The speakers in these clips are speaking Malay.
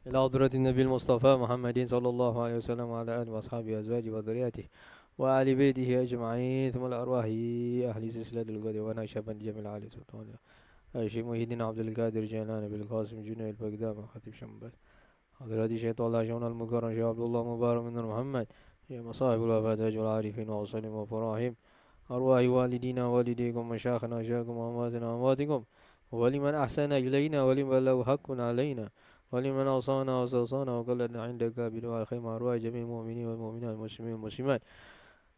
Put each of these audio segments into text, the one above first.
إلى حضرة النبي المصطفى محمد صلى الله عليه وسلم وعلى آله وأصحابه وأزواجه وذريته وآل بيته أجمعين ثم الأرواح أهل سلسلة القدر ونشبا جميع العالي سلطان الشيخ محي الدين عبد القادر جيلاني بالقاسم جنيد بغداد خطيب شمباس حضرات شيخ الله شون المكرم شيخ عبد الله مبارك من محمد شيخ مصاحب الوفاة والعارفين وصلهم وفراحهم أرواح والدينا والديكم مشايخنا أشياخكم وأمواتنا وأمواتكم ولمن أحسن إلينا ولمن له حق علينا ولمن أوصانا وأوصانا وقلنا عندك بدعاء الخير مع أرواح جميع المؤمنين والمؤمنات والمسلمين والمسلمات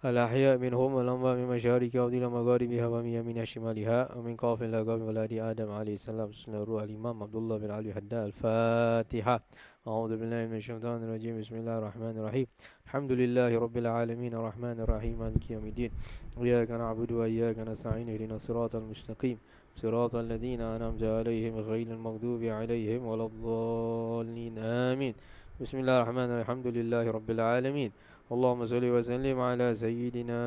الأحياء منهم والأموات من مشارق أرض مغاربها ومن يمين شمالها ومن قاف إلى قاف ولاد آدم عليه السلام بسم الله الروح الإمام عبد الله بن علي حداد الفاتحة أعوذ بالله من الشيطان الرجيم بسم الله الرحمن الرحيم الحمد لله رب العالمين الرحمن الرحيم مالك يوم الدين إياك نعبد وإياك نستعين اهدنا الصراط المستقيم صراط الذين أنعمت عليهم غير المغضوب عليهم ولا الضالين آمين بسم الله الرحمن الرحيم الحمد لله رب العالمين اللهم صل وسلم على سيدنا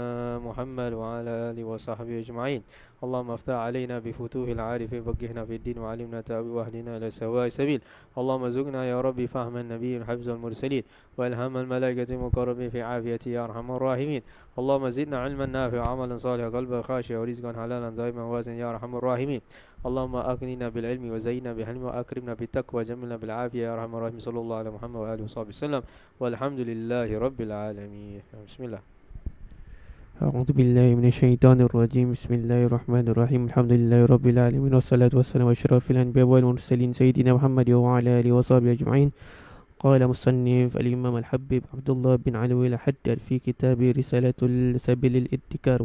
محمد وعلى آله وصحبه أجمعين اللهم افتح علينا بفتوح العارف فقهنا في الدين وعلمنا تأويل واهدنا إلى سواء السبيل اللهم ارزقنا يا رب فهم النبي حفظ المرسلين والهم الملائكة المقربين في عافيته يا أرحم الراحمين اللهم زدنا علما نافعا عملا صالحا قلبا خاشعا ورزقا حلالا دائما واسعا يا أرحم الراحمين اللهم أغننا بالعلم وزينا بالحلم وأكرمنا بالتقوى وجملنا بالعافية يا أرحم الراحمين صلى الله على محمد وآله وصحبه وسلم والحمد لله رب العالمين بسم الله أعوذ بالله من الشيطان الرجيم بسم الله الرحمن الرحيم الحمد لله رب العالمين والصلاة والسلام على أشرف الأنبياء والمرسلين سيدنا محمد وعلى آله وصحبه أجمعين. قال مصنف الإمام الحبيب عبد الله بن علوي الحداد في كتاب رسالة سبيل الادكار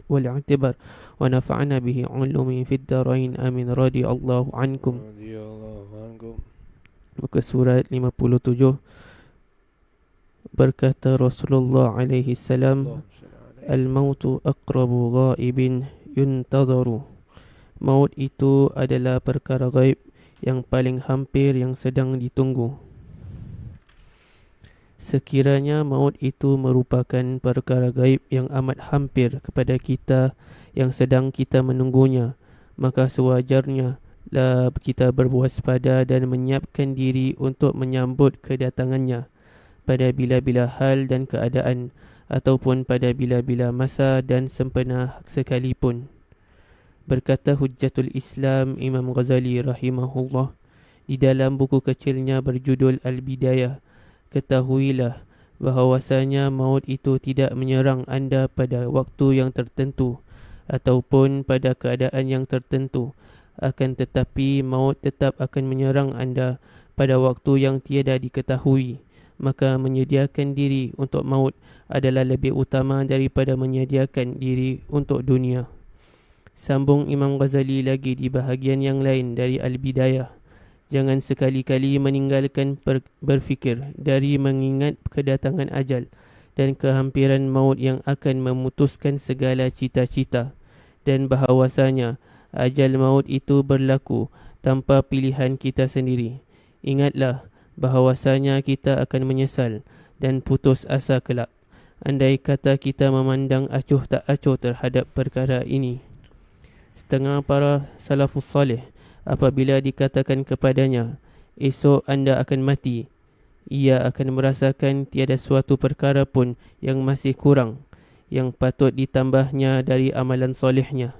والاعتبار ونفعنا به علومه في الدارين آمين رضي الله عنكم. رضي الله عنكم. Muka surat 57. Berkata Rasulullah alaihi salam, Al-mautu aqrabu ghaibin yuntadharu. Maut itu adalah perkara gaib yang paling hampir yang sedang ditunggu. Sekiranya maut itu merupakan perkara gaib yang amat hampir kepada kita yang sedang kita menunggunya, maka sewajarnya lah kita berwaspada dan menyiapkan diri untuk menyambut kedatangannya pada bila-bila hal dan keadaan, ataupun pada bila-bila masa dan sempena sekalipun. Berkata Hujjatul Islam Imam Ghazali rahimahullah di dalam buku kecilnya berjudul Al-Bidayah, ketahuilah bahawasanya maut itu tidak menyerang anda pada waktu yang tertentu ataupun pada keadaan yang tertentu, akan tetapi maut tetap akan menyerang anda pada waktu yang tiada diketahui. Maka menyediakan diri untuk maut adalah lebih utama daripada menyediakan diri untuk dunia. Sambung Imam Ghazali lagi di bahagian yang lain dari Al-Bidayah, jangan sekali-kali meninggalkan berfikir dari mengingat kedatangan ajal dan kehampiran maut yang akan memutuskan segala cita-cita, dan bahawasanya ajal maut itu berlaku tanpa pilihan kita sendiri. Ingatlah bahawasanya kita akan menyesal dan putus asa kelak andai kata kita memandang acuh tak acuh terhadap perkara ini. Setengah para salafus salih apabila dikatakan kepadanya, esok anda akan mati, ia akan merasakan tiada suatu perkara pun yang masih kurang yang patut ditambahnya dari amalan solehnya,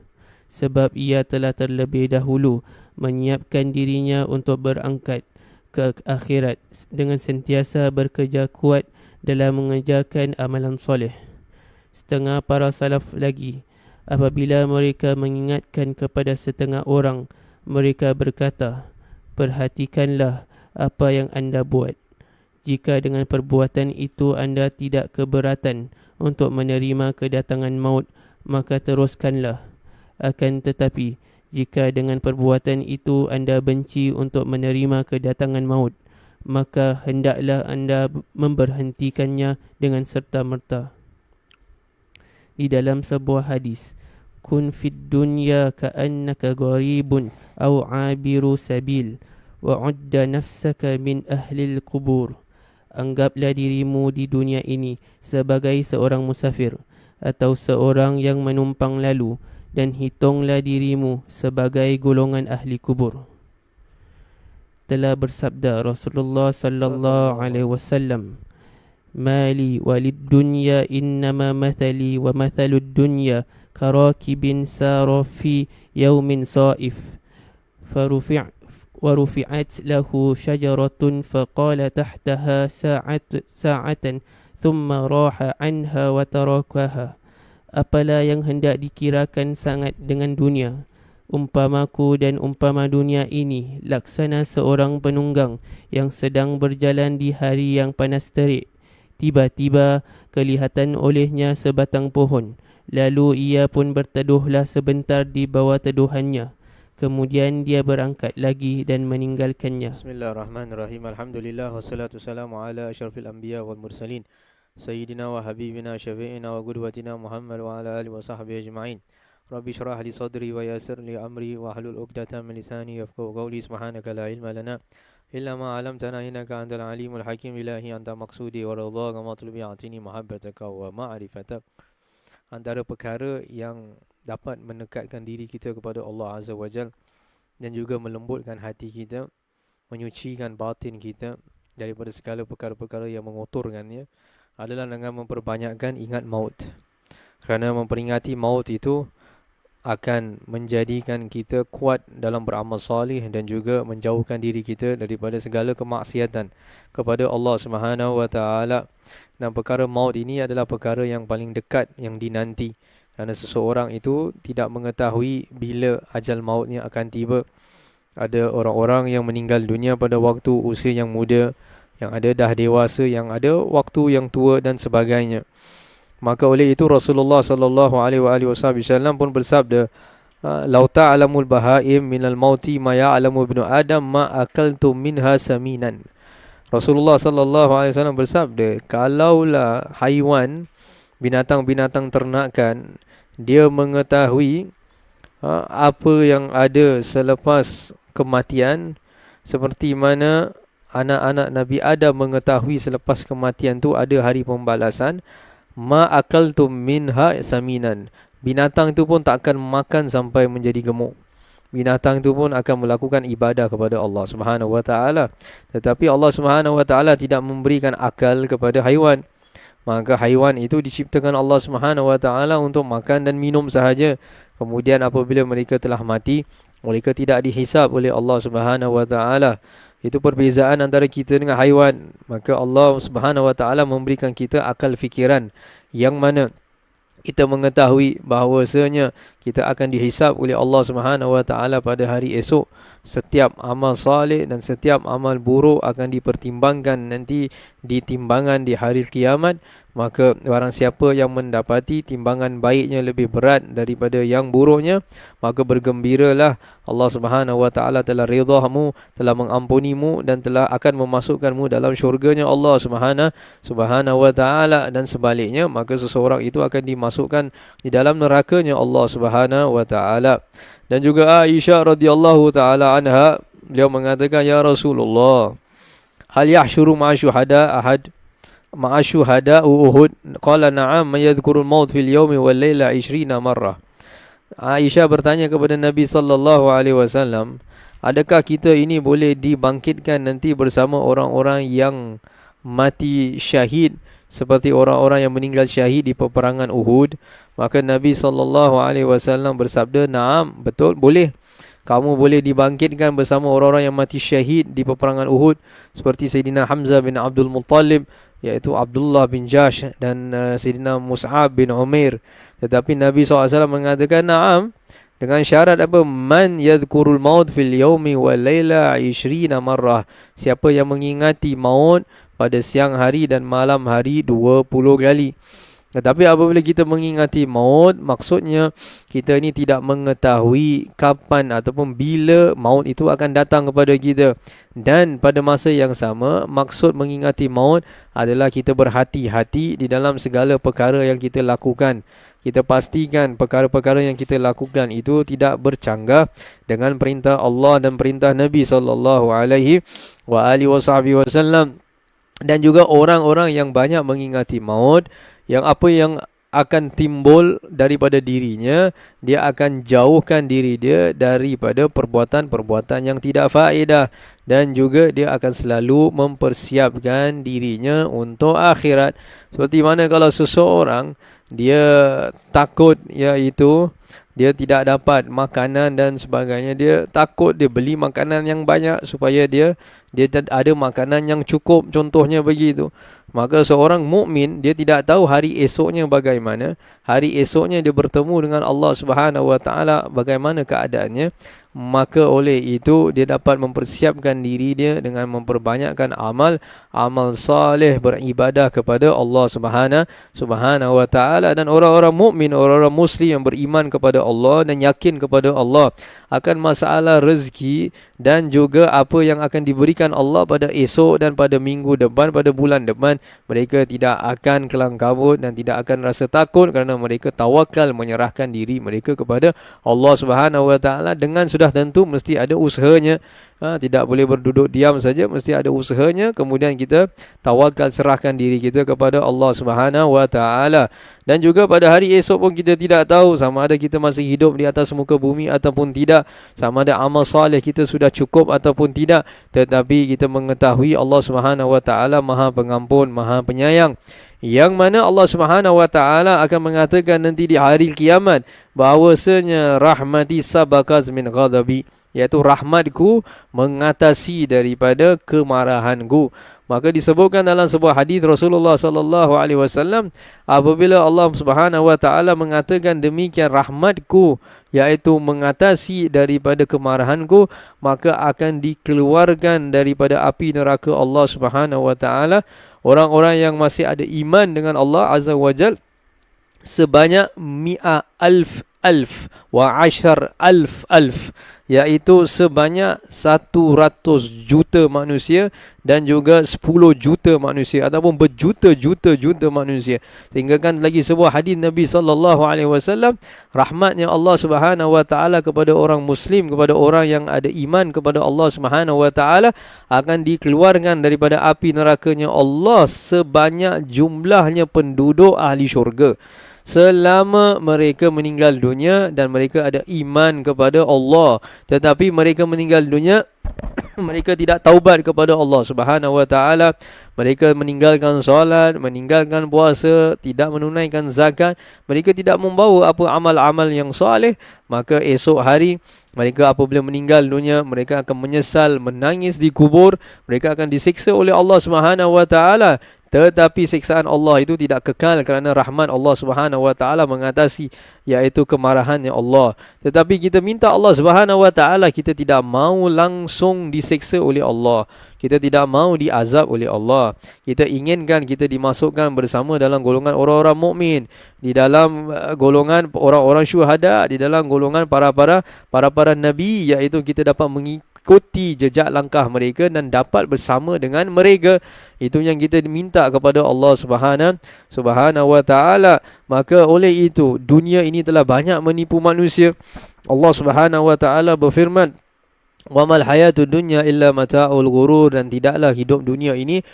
sebab ia telah terlebih dahulu menyiapkan dirinya untuk berangkat ke akhirat dengan sentiasa bekerja kuat dalam mengerjakan amalan soleh. Setengah para salaf lagi apabila mereka mengingatkan kepada setengah orang, mereka berkata, perhatikanlah apa yang anda buat. Jika dengan perbuatan itu anda tidak keberatan untuk menerima kedatangan maut, maka teruskanlah. Akan tetapi jika dengan perbuatan itu anda benci untuk menerima kedatangan maut, maka hendaklah anda memberhentikannya dengan serta-merta. Di dalam sebuah hadis, kun fid dunya ka'annaka gharibun aw 'abiru sabil wa 'udda nafsaka min ahlil qubur. Anggaplah dirimu di dunia ini sebagai seorang musafir atau seorang yang menumpang lalu, dan hitunglah dirimu sebagai golongan ahli kubur. telah bersabda Rasulullah sallallahu alaihi wasallam, mali walid dunya innama mathali wa mathalud dunya karakibin sara fi yaumin saif farufi' ورفعت له شجرة فقال تحتها ساعة ثم راح عنها وتركها. Apalah yang hendak dikirakan sangat dengan dunia? Umpamaku dan umpama dunia ini laksana seorang penunggang yang sedang berjalan di hari yang panas terik. Tiba-tiba kelihatan olehnya sebatang pohon. Lalu ia pun berteduhlah sebentar di bawah teduhannya. Kemudian dia berangkat lagi dan meninggalkannya. Bismillahirrahmanirrahim. Alhamdulillah wassalatu wassalamu ala asyrafil anbiya wal mursalin sayyidina wa habibina syafi'ina wa qudwatina Muhammad wa ala alihi wa sahbihi ajma'in. Rabbi shrah li sadri wa yassir li amri wa hlul 'uqdatam min lisani yafqahu qawli. Subhanaka la ilma lana illa ma 'allamtana innaka antal alimul hakim. Ilahi anta maqsudi wa ridha wa matlubi atini muhabbataka wa ma'rifatak. Antara perkara yang dapat mendekatkan diri kita kepada Allah Azza wa Jal dan juga melembutkan hati kita, menyucikan batin kita daripada segala perkara-perkara yang mengotorkannya adalah dengan memperbanyakkan ingat maut. Kerana memperingati maut itu akan menjadikan kita kuat dalam beramal salih dan juga menjauhkan diri kita daripada segala kemaksiatan kepada Allah Subhanahu wa taala. Dan perkara maut ini adalah perkara yang paling dekat yang dinanti. Kerana seseorang itu tidak mengetahui bila ajal mautnya akan tiba. Ada orang-orang yang meninggal dunia pada waktu usia yang muda, yang ada dah dewasa, yang ada waktu yang tua dan sebagainya. Maka oleh itu Rasulullah sallallahu alaihi wasallam pun bersabda, "Lau ta'lamul bahaim minal mauti ma ya'lamu ibnu Adam ma akaltum minha saminan." Rasulullah sallallahu alaihi wasallam bersabda, kalaulah haiwan, binatang-binatang ternakan, dia mengetahui apa yang ada selepas kematian, seperti mana anak-anak Nabi Adam mengetahui selepas kematian tu ada hari pembalasan, ma akaltum minha saminan. Binatang itu pun tak akan makan sampai menjadi gemuk. Binatang itu pun akan melakukan ibadah kepada Allah Subhanahu wa taala. Tetapi Allah Subhanahu wa taala tidak memberikan akal kepada haiwan. Maka haiwan itu diciptakan Allah Subhanahu wa taala untuk makan dan minum sahaja. Kemudian apabila mereka telah mati, mereka tidak dihisab oleh Allah Subhanahu wa taala. Itu perbezaan antara kita dengan haiwan. Maka Allah Subhanahu wa taala memberikan kita akal fikiran yang mana kita mengetahui bahawasanya kita akan dihisab oleh Allah Subhanahu wa taala pada hari esok. Setiap amal saleh dan setiap amal buruk akan dipertimbangkan nanti di timbangan di hari kiamat. Maka barang siapa yang mendapati timbangan baiknya lebih berat daripada yang buruknya, maka bergembiralah, Allah Subhanahu wa taala telah ridhamu, telah mengampunimu dan telah akan memasukkanmu dalam syurganya Allah Subhanahu wa taala. Dan sebaliknya, maka seseorang itu akan dimasukkan di dalam nerakanya Allah Subhanahu wa taala. Dan juga Aisyah radhiyallahu taala anha, beliau mengatakan, ya Rasulullah, hal yahsyuru ma'asyuhada ahad ma'asyuhada Uhud? Qala na'am, man yadhkurul maut fil yawmi wal layla 20 marrah. Aisyah bertanya kepada Nabi sallallahu alaihi wasallam, adakah kita ini boleh dibangkitkan nanti bersama orang-orang yang mati syahid seperti orang-orang yang meninggal syahid di peperangan Uhud? Maka Nabi sallallahu alaihi wasallam bersabda, "Naam, betul, boleh. Kamu boleh dibangkitkan bersama orang-orang yang mati syahid di peperangan Uhud seperti Sayyidina Hamzah bin Abdul Muttalib, iaitu Abdullah bin Jash dan Sayyidina Mus'ab bin Umair." Tetapi Nabi SAW mengatakan, "Naam," dengan syarat apa? Man yadhkurul maut fil yawmi wal layla 20 marrah. Siapa yang mengingati maut pada siang hari dan malam hari 20 kali. Tetapi apabila kita mengingati maut, maksudnya kita ni tidak mengetahui kapan ataupun bila maut itu akan datang kepada kita. Dan pada masa yang sama, maksud mengingati maut adalah kita berhati-hati di dalam segala perkara yang kita lakukan. Kita pastikan perkara-perkara yang kita lakukan itu tidak bercanggah dengan perintah Allah dan perintah Nabi sallallahu alaihi wasallam. Dan juga orang-orang yang banyak mengingati maut, yang apa yang akan timbul daripada dirinya, dia akan jauhkan diri dia daripada perbuatan-perbuatan yang tidak faedah, dan juga dia akan selalu mempersiapkan dirinya untuk akhirat. Seperti mana kalau seseorang dia takut, iaitu dia tidak dapat makanan dan sebagainya, dia takut, dia beli makanan yang banyak supaya dia ada makanan yang cukup, contohnya begitu. Maka seorang mukmin, dia tidak tahu hari esoknya bagaimana. Hari esoknya dia bertemu dengan Allah Subhanahu Wa Taala, bagaimana keadaannya. Maka oleh itu dia dapat mempersiapkan diri dia dengan memperbanyakkan amal saleh, beribadah kepada Allah Subhanahu Wa Taala. Dan orang-orang mukmin, orang-orang muslim yang beriman kepada Allah dan yakin kepada Allah akan masalah rezeki dan juga apa yang akan diberikan Allah pada esok dan pada minggu depan, pada bulan depan, mereka tidak akan kelang kabut dan tidak akan rasa takut, kerana mereka tawakal, menyerahkan diri mereka kepada Allah Subhanahu Wa Taala. Dengan sudah tentu mesti ada usahanya. Tidak boleh berduduk diam saja, mesti ada usahanya. Kemudian kita tawakal, serahkan diri kita kepada Allah Subhanahu Wa Taala. Dan juga pada hari esok pun kita tidak tahu sama ada kita masih hidup di atas muka bumi ataupun tidak, sama ada amal soleh kita sudah cukup ataupun tidak. Tetapi kita mengetahui Allah Subhanahu Wa Taala Maha Pengampun, Maha Penyayang, yang mana Allah Subhanahu Wa Taala akan mengatakan nanti di hari kiamat bahawasanya rahmati sabaqaz min ghadabi, iaitu rahmatku mengatasi daripada kemarahanku. Maka disebutkan dalam sebuah hadis Rasulullah sallallahu alaihi wasallam, apabila Allah Subhanahu Wa Taala mengatakan demikian, rahmatku iaitu mengatasi daripada kemarahanku, maka akan dikeluarkan daripada api neraka Allah Subhanahu Wa Taala orang-orang yang masih ada iman dengan Allah Azza wa Jal sebanyak mi'a alf wa ashar alf, iaitu sebanyak 100 juta manusia dan juga 10 juta manusia, ataupun berjuta-juta manusia. Sehingga kan lagi sebuah hadis Nabi SAW, rahmatnya Allah Subhanahu Wa Taala kepada orang Muslim, kepada orang yang ada iman kepada Allah Subhanahu Wa Taala, akan dikeluarkan daripada api nerakanya Allah sebanyak jumlahnya penduduk ahli syurga selama mereka meninggal dunia dan mereka ada iman kepada Allah. Tetapi mereka meninggal dunia, mereka tidak taubat kepada Allah Subhanahu Wa Taala. Mereka meninggalkan solat, meninggalkan puasa, tidak menunaikan zakat. Mereka tidak membawa apa amal-amal yang soleh. Maka esok hari mereka apabila meninggal dunia, mereka akan menyesal, menangis di kubur. Mereka akan disiksa oleh Allah Subhanahu Wa Taala. Tetapi siksaan Allah itu tidak kekal, kerana rahmat Allah Subhanahu Wa Taala mengatasi, iaitu kemarahannya Allah. Tetapi kita minta Allah Subhanahu Wa Taala, kita tidak mahu langsung disiksa oleh Allah. Kita tidak mahu diazab oleh Allah. Kita inginkan kita dimasukkan bersama dalam golongan orang-orang mukmin, di dalam golongan orang-orang syuhada, di dalam golongan para nabi, iaitu kita dapat mengikuti jejak langkah mereka dan dapat bersama dengan mereka. Itu yang kita minta kepada Allah Subhanahu Wa Taala. Maka oleh itu dunia ini telah banyak menipu manusia. Allah Subhanahu Wa Taala berfirman, "Wa mal hayatud dunya illa mata'ul ghurur," dan tidaklah hidup dunia ini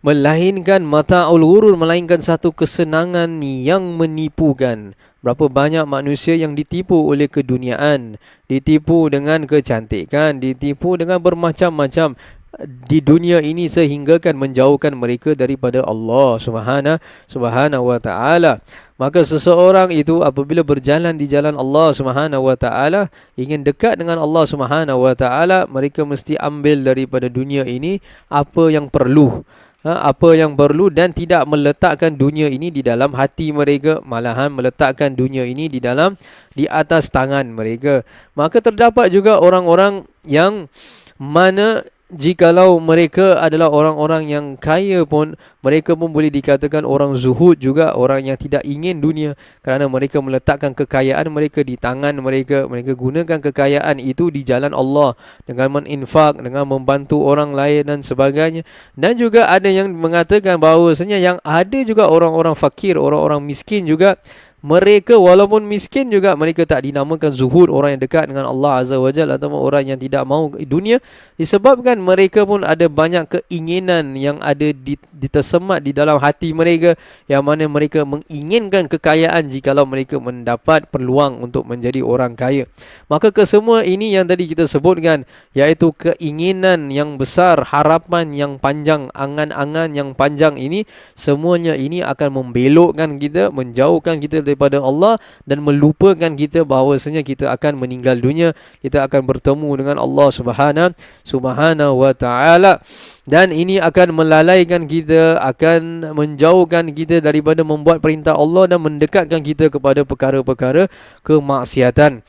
melainkan mata'ul ghurur, melainkan satu kesenangan yang menipukan. Berapa banyak manusia yang ditipu oleh keduniaan, ditipu dengan kecantikan, ditipu dengan bermacam-macam di dunia ini, sehingga kan menjauhkan mereka daripada Allah Subhanahu Wa Taala. Maka seseorang itu apabila berjalan di jalan Allah Subhanahu Wa Taala, ingin dekat dengan Allah Subhanahu Wa Taala, mereka mesti ambil daripada dunia ini apa yang perlu. Dan tidak meletakkan dunia ini di dalam hati mereka, malahan meletakkan dunia ini di atas tangan mereka. Maka terdapat juga orang-orang yang mana jikalau mereka adalah orang-orang yang kaya pun, mereka pun boleh dikatakan orang zuhud juga, orang yang tidak ingin dunia, kerana mereka meletakkan kekayaan mereka di tangan mereka. Mereka gunakan kekayaan itu di jalan Allah dengan meninfak, dengan membantu orang lain dan sebagainya. Dan juga ada yang mengatakan bahawasanya yang ada juga orang-orang fakir, orang-orang miskin juga, mereka walaupun miskin juga mereka tak dinamakan zuhud, orang yang dekat dengan Allah Azza wa Jalla, ataupun orang yang tidak mahu dunia, disebabkan mereka pun ada banyak keinginan yang ada ditersemat di dalam hati mereka, yang mana mereka menginginkan kekayaan jikalau mereka mendapat peluang untuk menjadi orang kaya. Maka kesemua ini yang tadi kita sebutkan, iaitu keinginan yang besar, harapan yang panjang, angan-angan yang panjang ini, semuanya ini akan membelokkan kita, menjauhkan kita daripada Allah dan melupakan kita bahawasanya kita akan meninggal dunia, kita akan bertemu dengan Allah Subhanahu wa taala, dan ini akan melalaikan kita, akan menjauhkan kita daripada membuat perintah Allah dan mendekatkan kita kepada perkara-perkara kemaksiatan.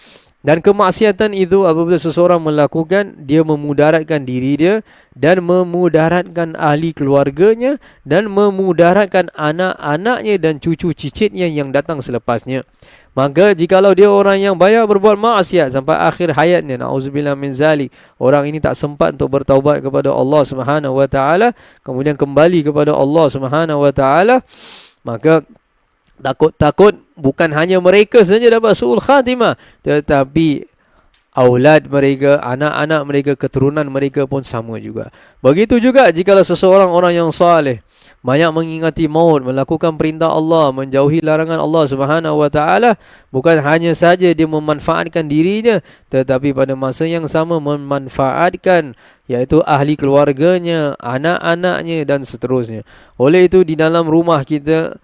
Dan kemaksiatan itu apabila seseorang melakukan, dia memudaratkan diri dia dan memudaratkan ahli keluarganya dan memudaratkan anak-anaknya dan cucu cicitnya yang datang selepasnya. Maka jikalau dia orang yang banyak berbuat maksiat sampai akhir hayatnya, na'udzubillah min zalik, orang ini tak sempat untuk bertaubat kepada Allah Subhanahu wa taala, kemudian kembali kepada Allah Subhanahu wa taala, maka takut-takut bukan hanya mereka saja dapat su'ul khatimah, tetapi aulad mereka, anak-anak mereka, keturunan mereka pun sama juga. Begitu juga jikalau seseorang orang yang saleh, banyak mengingati maut, melakukan perintah Allah, menjauhi larangan Allah Subhanahu wa taala, bukan hanya saja dia memanfaatkan dirinya, tetapi pada masa yang sama memanfaatkan iaitu ahli keluarganya, anak-anaknya dan seterusnya. Oleh itu di dalam rumah kita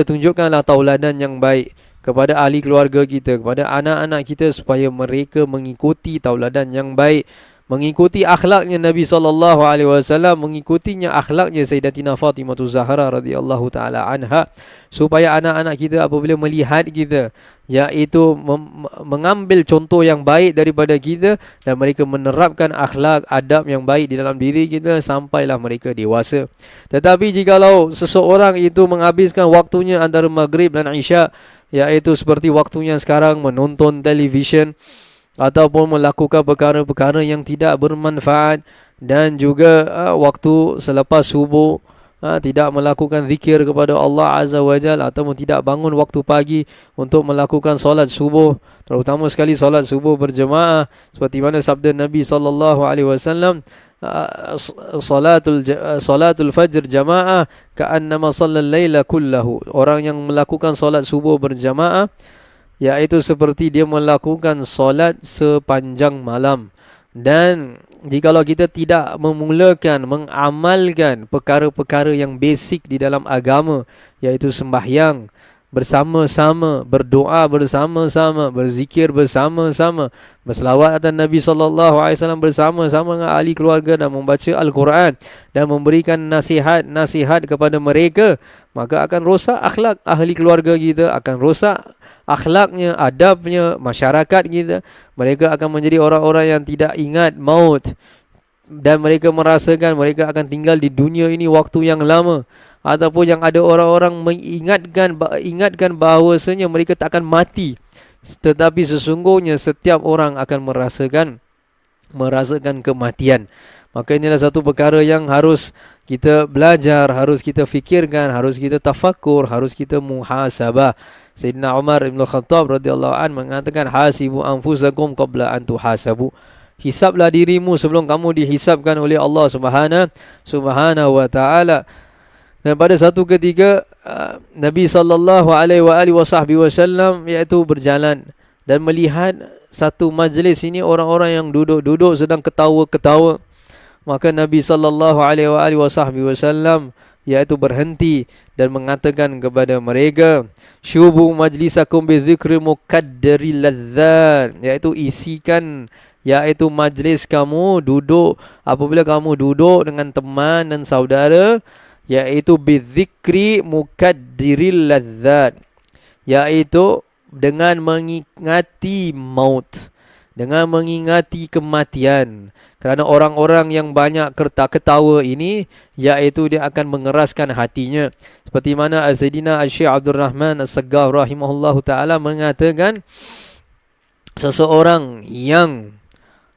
tunjukkanlah tauladan yang baik kepada ahli keluarga kita, kepada anak-anak kita, supaya mereka mengikuti tauladan yang baik, mengikuti akhlaknya Nabi SAW, mengikutinya akhlaknya Sayyidatina Fatimah Zahra radhiyallahu taala anha, supaya anak-anak kita apabila melihat kita, iaitu mengambil contoh yang baik daripada kita, dan mereka menerapkan akhlak, adab yang baik di dalam diri kita sampailah mereka dewasa. Tetapi jikalau seseorang itu menghabiskan waktunya antara maghrib dan isya, iaitu seperti waktunya sekarang menonton televisyen ataupun melakukan perkara-perkara yang tidak bermanfaat, dan juga waktu selepas subuh tidak melakukan zikir kepada Allah Azza wa Jalla, ataupun tidak bangun waktu pagi untuk melakukan solat subuh, terutama sekali solat subuh berjemaah, seperti mana sabda Nabi SAW, salatul fajr jamaah ka'annama shallal laila kullahu. Orang yang melakukan solat subuh berjamaah, iaitu seperti dia melakukan solat sepanjang malam. Dan jikalau kita tidak memulakan, mengamalkan perkara-perkara yang basic di dalam agama, iaitu sembahyang bersama-sama, berdoa bersama-sama, berzikir bersama-sama, berselawat atas Nabi SAW bersama-sama dengan ahli keluarga, dan membaca Al-Quran dan memberikan nasihat-nasihat kepada mereka, maka akan rosak akhlak ahli keluarga kita, akan rosak akhlaknya, adabnya, masyarakat kita. Mereka akan menjadi orang-orang yang tidak ingat maut, dan mereka merasakan mereka akan tinggal di dunia ini waktu yang lama. Ataupun yang ada orang-orang mengingatkan bahawasanya mereka tak akan mati, tetapi sesungguhnya setiap orang akan merasakan kematian. Maka inilah satu perkara yang harus kita belajar, harus kita fikirkan, harus kita tafakur, harus kita muhasabah. Sayyidina Umar Ibn Khattab radhiyallahu an mengatakan, hasibu anfusakum qabla an tuhasabu. Hisablah dirimu sebelum kamu dihisabkan oleh Allah Subhanahu wa taala. Dan pada satu ketika Nabi SAW iaitu berjalan dan melihat satu majlis ini, orang-orang yang duduk sedang ketawa-ketawa. Maka Nabi SAW iaitu berhenti dan mengatakan kepada mereka, syubu majlisakum bidzikri muqaddari ladzat, iaitu isikan, iaitu majlis kamu duduk, apabila kamu duduk dengan teman dan saudara, iaitu bidzikri muqaddiril ladzat, iaitu dengan mengingati maut, dengan mengingati kematian. Kerana orang-orang yang banyak ketawa ini, iaitu dia akan mengeraskan hatinya. Seperti mana Sayyidina Syekh Abdul Rahman As-Saggaf rahimahullahu ta'ala mengatakan, seseorang yang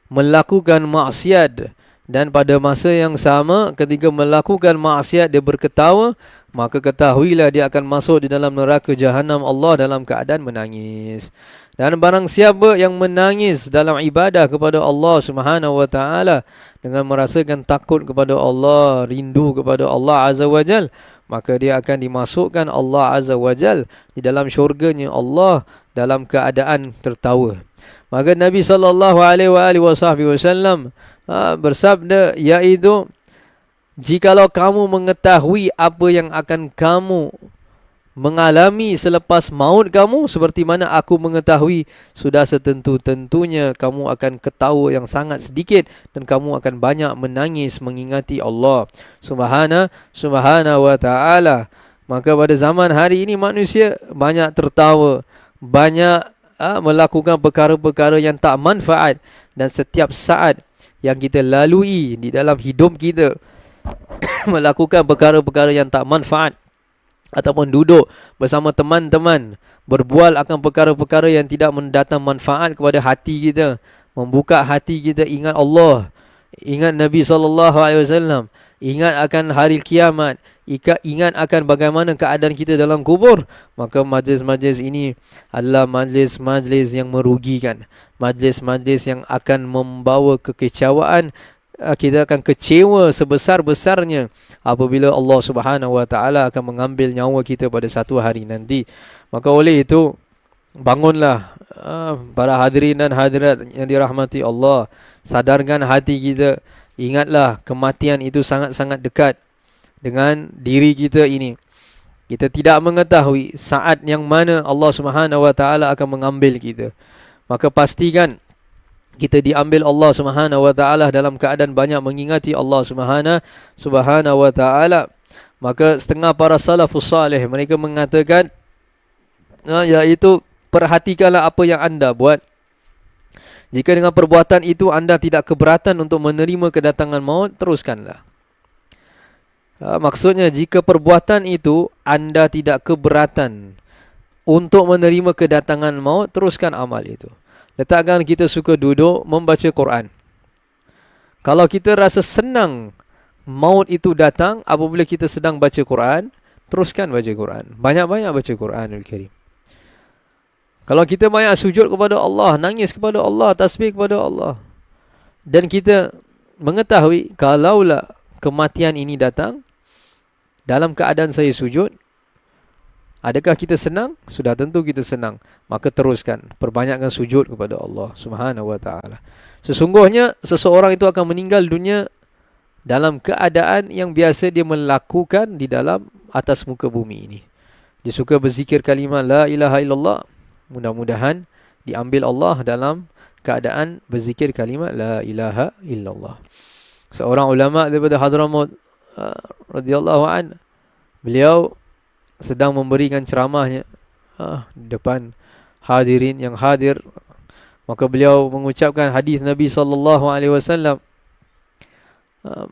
melakukan maksiat dan pada masa yang sama ketika melakukan maksiat dia berketawa, maka ketahuilah dia akan masuk di dalam neraka jahanam Allah dalam keadaan menangis. Dan barang siapa yang menangis dalam ibadah kepada Allah Subhanahu wa taala dengan merasakan takut kepada Allah, rindu kepada Allah Azza wa Jal, maka dia akan dimasukkan Allah Azza wa Jal di dalam syurganya Allah dalam keadaan tertawa. Maka Nabi sallallahu alaihi wasallam bersabda, iaitu jikalau kamu mengetahui apa yang akan kamu mengalami selepas maut kamu seperti mana aku mengetahui, sudah setentu-tentunya kamu akan ketawa yang sangat sedikit dan kamu akan banyak menangis mengingati Allah Subhanahu wa ta'ala. Maka pada zaman hari ini manusia banyak tertawa, banyak melakukan perkara-perkara yang tak manfaat, dan setiap saat yang kita lalui di dalam hidup kita melakukan perkara-perkara yang tak manfaat, ataupun duduk bersama teman-teman berbual akan perkara-perkara yang tidak mendatang manfaat kepada hati kita, membuka hati kita ingat Allah, ingat Nabi SAW, ingat akan hari kiamat, ingat akan bagaimana keadaan kita dalam kubur, maka majlis-majlis ini adalah majlis-majlis yang merugikan, majlis-majlis yang akan membawa kekecewaan. Kita akan kecewa sebesar-besarnya apabila Allah Subhanahu wa taala akan mengambil nyawa kita pada satu hari nanti. Maka oleh itu, bangunlah para hadirin dan hadirat yang dirahmati Allah, sadarkan hati kita, ingatlah kematian itu sangat-sangat dekat dengan diri kita ini. Kita tidak mengetahui saat yang mana Allah Subhanahu wa taala akan mengambil kita. Maka pastikan kita diambil Allah Subhanahu wa taala dalam keadaan banyak mengingati Allah Subhanahu wa taala. Maka setengah para salafus salih mereka mengatakan, iaitu perhatikanlah apa yang anda buat. Jika dengan perbuatan itu anda tidak keberatan untuk menerima kedatangan maut, teruskanlah. Maksudnya jika perbuatan itu anda tidak keberatan untuk menerima kedatangan maut, teruskan amal itu. Letakkan kita suka duduk membaca Quran. Kalau kita rasa senang maut itu datang apabila kita sedang baca Quran, teruskan baca Quran. Banyak-banyak baca Quranul Karim. Kalau kita banyak sujud kepada Allah, nangis kepada Allah, tasbih kepada Allah, dan kita mengetahui kalaulah kematian ini datang dalam keadaan saya sujud, adakah kita senang? Sudah tentu kita senang. Maka teruskan, perbanyakkan sujud kepada Allah Subhanahu wa taala. Sesungguhnya seseorang itu akan meninggal dunia dalam keadaan yang biasa dia melakukan di dalam atas muka bumi ini. Dia suka berzikir kalimat la ilaha illallah. Mudah-mudahan diambil Allah dalam keadaan berzikir kalimat la ilaha illallah. Seorang ulama daripada Hadramaut radhiyallahu an, beliau sedang memberikan ceramahnya di depan hadirin yang hadir, maka beliau mengucapkan hadis Nabi sallallahu alaihi wasallam,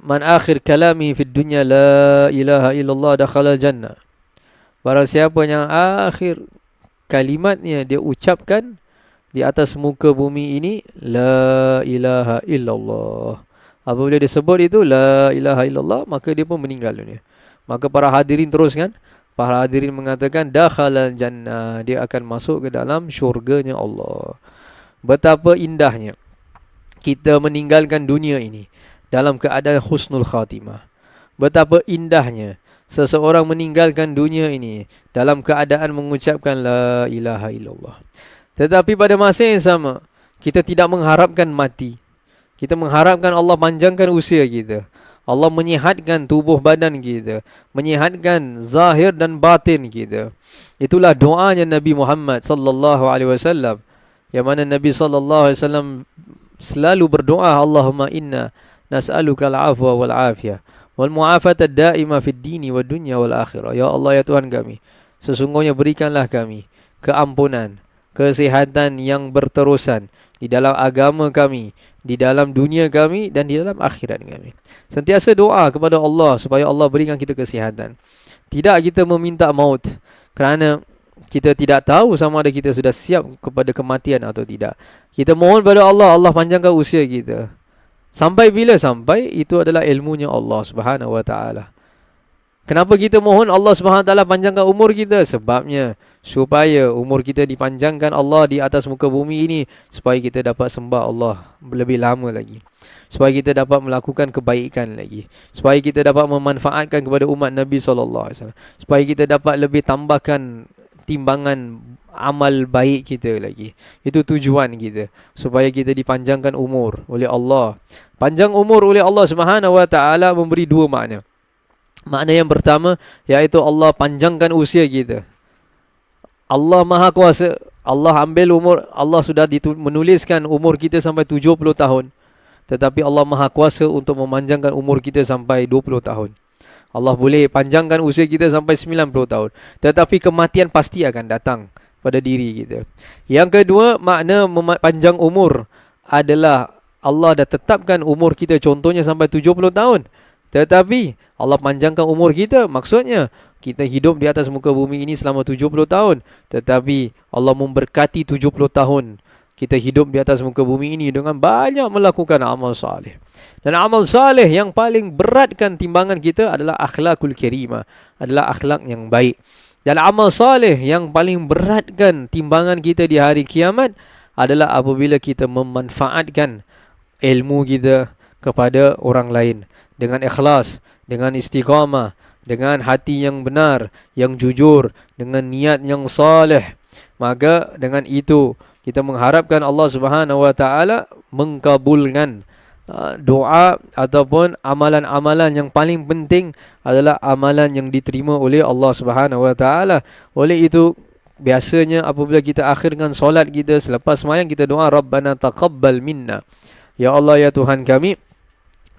man akhir kalami fid dunya la ilaha illallah dakhala jannah. Barang siapa yang akhir kalimatnya dia ucapkan di atas muka bumi ini la ilaha illallah, apabila dia sebut itu la ilaha illallah, maka dia pun meninggal dunia. Maka para hadirin teruskan, para hadirin mengatakan dakhalal jannah, dia akan masuk ke dalam syurganya Allah. Betapa indahnya kita meninggalkan dunia ini dalam keadaan husnul khatimah. Betapa indahnya seseorang meninggalkan dunia ini dalam keadaan mengucapkan la ilaha illallah. Tetapi pada masa yang sama, kita tidak mengharapkan mati. Kita mengharapkan Allah panjangkan usia kita, Allah menyihatkan tubuh badan kita, menyihatkan zahir dan batin kita. Itulah doanya Nabi Muhammad sallallahu alaihi wasallam, yang mana Nabi sallallahu alaihi wasallam selalu berdoa, Allahumma inna nas'aluka al-afwa wal afiyah wal mu'afata ad-daima fid dini wad dunya wal akhirah. Ya Allah, ya Tuhan kami, sesungguhnya berikanlah kami keampunan, kesihatan yang berterusan di dalam agama kami, di dalam dunia kami, dan di dalam akhirat kami. Sentiasa doa kepada Allah supaya Allah berikan kita kesihatan. Tidak kita meminta maut kerana kita tidak tahu sama ada kita sudah siap kepada kematian atau tidak. Kita mohon pada Allah, Allah panjangkan usia kita. Sampai bila? Sampai itu adalah ilmunya Allah Subhanahu wa taala. Kenapa kita mohon Allah Subhanahu Wa Taala panjangkan umur kita? Sebabnya supaya umur kita dipanjangkan Allah di atas muka bumi ini, supaya kita dapat sembah Allah lebih lama lagi, supaya kita dapat melakukan kebaikan lagi, supaya kita dapat memanfaatkan kepada umat Nabi SAW, supaya kita dapat lebih tambahkan timbangan amal baik kita lagi. Itu tujuan kita, supaya kita dipanjangkan umur oleh Allah. Panjang umur oleh Allah Subhanahu Wa Taala memberi dua makna. Makna yang pertama, iaitu Allah panjangkan usia kita. Allah Maha Kuasa. Allah ambil umur, Allah sudah menuliskan umur kita sampai 70 tahun. Tetapi Allah Maha Kuasa untuk memanjangkan umur kita sampai 20 tahun. Allah boleh panjangkan usia kita sampai 90 tahun. Tetapi kematian pasti akan datang pada diri kita. Yang kedua, makna panjang umur adalah Allah dah tetapkan umur kita contohnya sampai 70 tahun. Tetapi Allah panjangkan umur kita, maksudnya kita hidup di atas muka bumi ini selama 70 tahun. Tetapi Allah memberkati 70 tahun kita hidup di atas muka bumi ini dengan banyak melakukan amal saleh. Dan amal saleh yang paling beratkan timbangan kita adalah akhlakul karimah, adalah akhlak yang baik. Dan amal saleh yang paling beratkan timbangan kita di hari kiamat adalah apabila kita memanfaatkan ilmu kita kepada orang lain dengan ikhlas, dengan istiqamah, dengan hati yang benar, yang jujur, dengan niat yang saleh. Maka dengan itu kita mengharapkan Allah Subhanahu Wa Taala mengkabulkan doa ataupun amalan-amalan yang paling penting adalah amalan yang diterima oleh Allah Subhanahu Wa Taala. Oleh itu biasanya apabila kita akhirkan solat kita selepas sembahyang, kita doa Rabbana taqabbal minna. Ya Allah, ya Tuhan kami,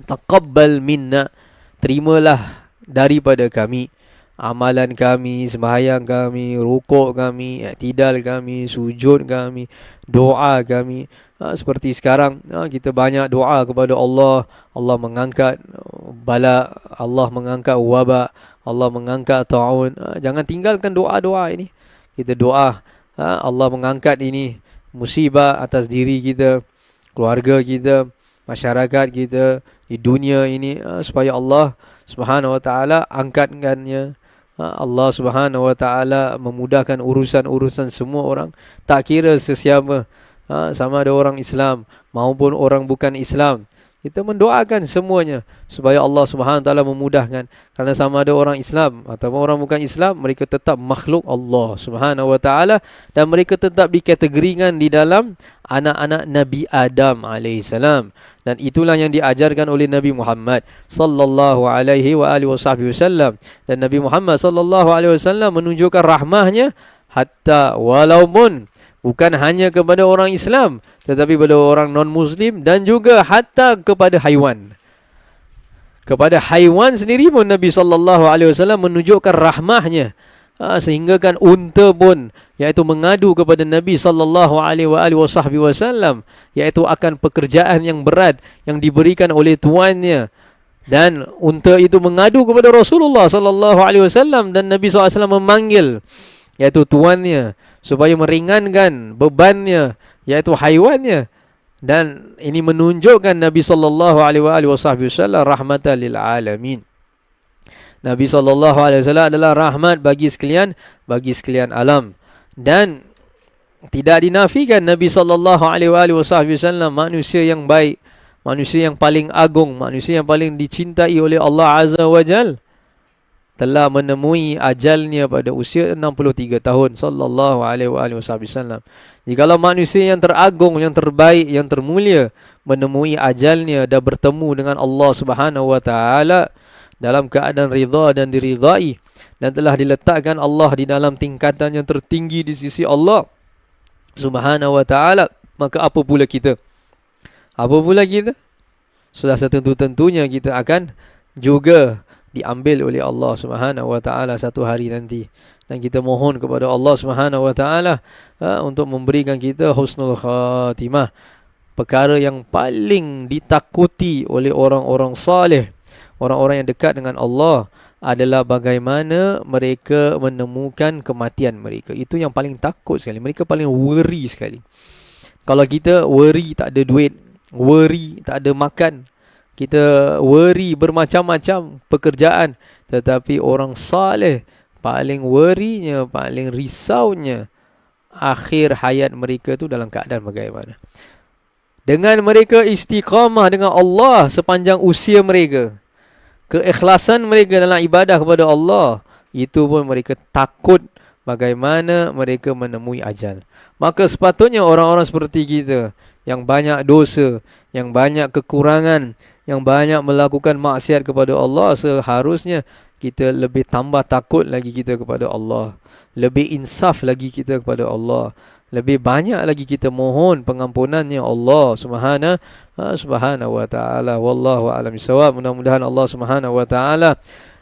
taqabbal minna, terimalah daripada kami amalan kami, sembahyang kami, rukuk kami, i'tidal kami, sujud kami, doa kami. Seperti sekarang kita banyak doa kepada Allah. Allah mengangkat bala, Allah mengangkat wabak, Allah mengangkat ta'un. Jangan tinggalkan doa-doa ini. Kita doa Allah mengangkat ini musibah atas diri kita, keluarga kita, masyarakat kita di dunia ini, supaya Allah Subhanahu Wa Taala angkatkannya. Allah Subhanahu Wa Taala memudahkan urusan-urusan semua orang, tak kira sesiapa, sama ada orang Islam maupun orang bukan Islam. Kita mendoakan semuanya supaya Allah Subhanahu Wa Taala memudahkan. Kerana sama ada orang Islam atau orang bukan Islam, mereka tetap makhluk Allah Subhanahu Wa Taala dan mereka tetap dikategorikan di dalam anak-anak Nabi Adam alaihissalam. Dan itulah yang diajarkan oleh Nabi Muhammad sallallahu alaihi wa alihi wasallam. Dan Nabi Muhammad sallallahu alaihi wasallam menunjukkan rahmahnya hatta walaupun bukan hanya kepada orang Islam, tetapi kepada orang non-Muslim dan juga hatta kepada haiwan. Kepada haiwan sendiri pun Nabi SAW menunjukkan rahmahnya. Sehingga kan unta pun iaitu mengadu kepada Nabi SAW, iaitu akan pekerjaan yang berat yang diberikan oleh tuannya. Dan unta itu mengadu kepada Rasulullah SAW dan Nabi SAW memanggil iaitu tuannya supaya meringankan bebannya, iaitu haiwannya. Dan ini menunjukkan Nabi SAW rahmatan lil alamin. Nabi SAW adalah rahmat bagi sekalian alam. Dan tidak dinafikan Nabi SAW manusia yang baik, manusia yang paling agung, manusia yang paling dicintai oleh Allah Azza wa Jal, telah menemui ajalnya pada usia 63 tahun sallallahu alaihi wasallam. Jikalau manusia yang teragung, yang terbaik, yang termulia menemui ajalnya dan bertemu dengan Allah Subhanahu wa taala dalam keadaan ridha dan diridai, dan telah diletakkan Allah di dalam tingkatan yang tertinggi di sisi Allah Subhanahu wa taala, maka apa pula kita? Sudah setentu-tentunya kita akan juga diambil oleh Allah Subhanahu wa taala satu hari nanti. Dan kita mohon kepada Allah Subhanahu wa taala untuk memberikan kita husnul khatimah. Perkara yang paling ditakuti oleh orang-orang saleh, orang-orang yang dekat dengan Allah, adalah bagaimana mereka menemukan kematian mereka. Itu yang paling takut sekali. Mereka paling worry sekali. Kalau kita worry tak ada duit, worry tak ada makan, kita worry bermacam-macam pekerjaan, Tetapi orang saleh paling worrynya, paling risaunya akhir hayat mereka tu dalam keadaan bagaimana. Dengan mereka istiqamah dengan Allah sepanjang usia mereka, keikhlasan mereka dalam ibadah kepada Allah, itu pun mereka takut bagaimana mereka menemui ajal. Maka sepatutnya orang-orang seperti kita yang banyak dosa, yang banyak kekurangan, yang banyak melakukan maksiat kepada Allah, seharusnya kita lebih tambah takut lagi kita kepada Allah, lebih insaf lagi kita kepada Allah, lebih banyak lagi kita mohon pengampunannya Allah Subhanahu wa taala. Wallahu a'lam bissawab. Mudah-mudahan Allah Subhanahu wa taala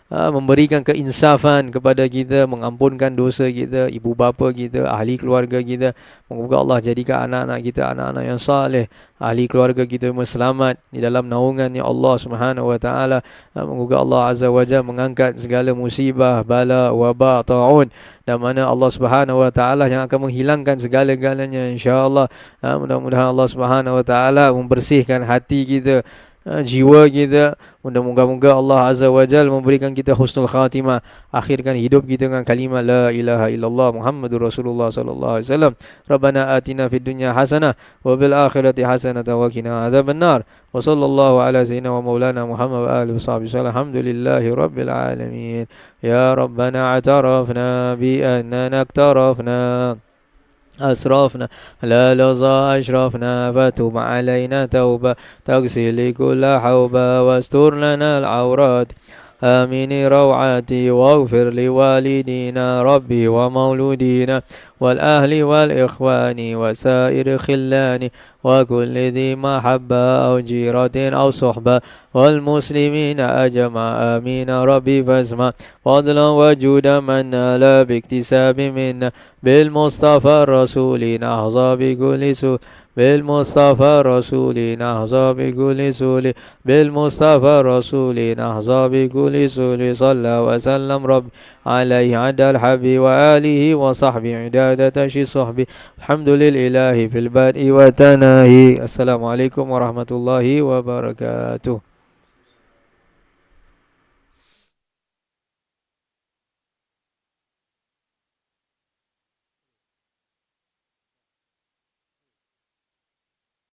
memberikan keinsafan kepada kita, mengampunkan dosa kita, ibu bapa kita, ahli keluarga kita. Moga Allah jadikan anak-anak kita anak-anak yang saleh, ahli keluarga kita selamat di dalam naungannya Allah Subhanahu wa taala. Moga Allah Azza wa Jalla mengangkat segala musibah, bala, wabak, taun, dan mana Allah Subhanahu wa taala yang akan menghilangkan segala-galanya insya-Allah. Mudah-mudahan Allah Subhanahu wa taala membersihkan hati kita, jiwa kita. Moga-moga Allah Azza wa Jalla memberikan kita husnul khatimah, akhirkan hidup kita dengan kalimah la ilaha illallah Muhammadur Rasulullah sallallahu alaihi wasallam. Rabbana atina fid dunya hasanah wa bil akhirati hasanah wa qina adzabannar. Wa sallallahu ala sayyidina wa maulana Muhammad wa alihi washabihi sallam. Alhamdulillahi rabbil alamin. Ya Rabbana atarafna bi annana aktarafna أسرافنا لا لظى أشرفنا فتب علينا توبة تغسل كل حوبة واستر لنا العورات آمين روعاتي واغفر لوالدينا ربي ومولودينا والأهل والإخوان وسائر خلاني وكل ذي محبة أو جيرة أو صحبة والمسلمين أجمع آمين ربي فاسمع فضلا وجودا من لا باكتساب منا بالمصطفى الرسول نحظى بكل سوء بالمصطفى الرسول نحظى بكل سوء بالمصطفى الرسول نحظى بكل سوء صلى وسلم رب عليه عد الحبيب وآله وصحبه عدادة شي صحبه الحمد لله في البدء والتناهي. السلام عليكم ورحمة الله وبركاته.